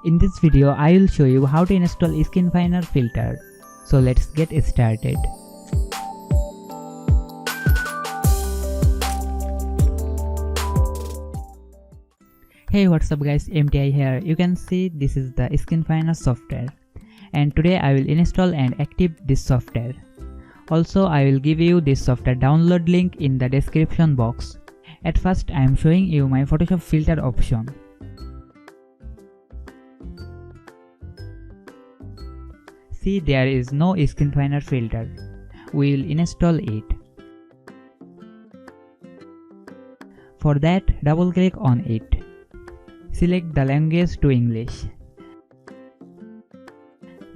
In this video, I will show you how to install Skinfiner filter. So let's get started. Hey, what's up guys, MTI here. You can see this is the Skinfiner software. And today I will install and activate this software. Also, I will give you this software download link in the description box. At first, I am showing you my Photoshop filter option. See, there is no Skinfiner filter. We will install it. For that, double click on it. Select the language to English.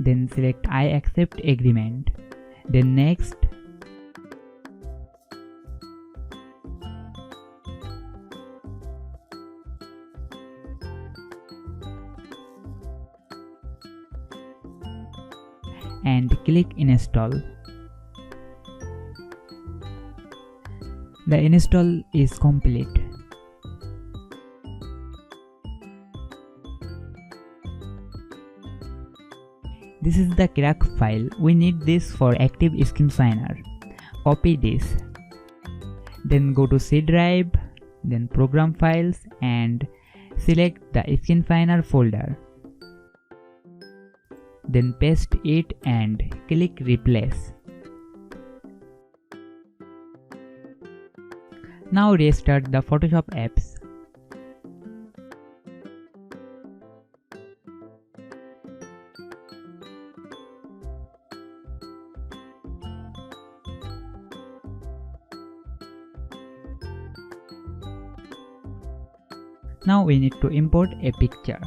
Then select I accept agreement. Then next. And click install. The install is complete. This is the crack file. We need this for active Skinfiner. Copy this. Then go to C drive, then program files and select the Skinfiner folder. Then paste it and click replace. Now restart the Photoshop apps. Now we need to import a picture.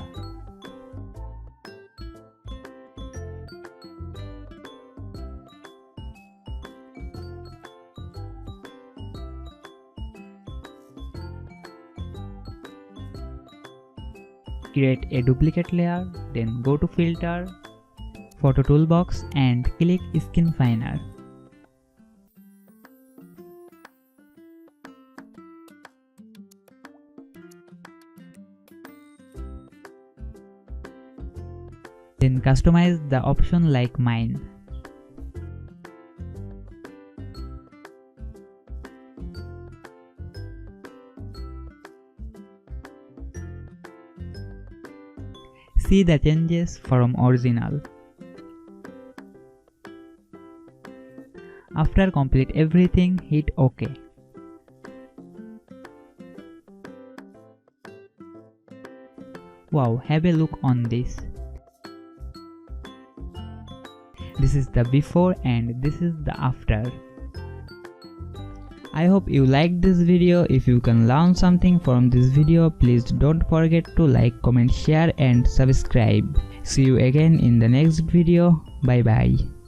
Create a duplicate layer, then go to Filter, Photo Toolbox and click Skinfiner. Then customize the option like mine. See the changes from original. After complete everything, hit OK. Wow, have a look on this. This is the before and this is the after. I hope you liked this video. If you can learn something from this video, please don't forget to like, comment, share and subscribe. See you again in the next video. Bye bye.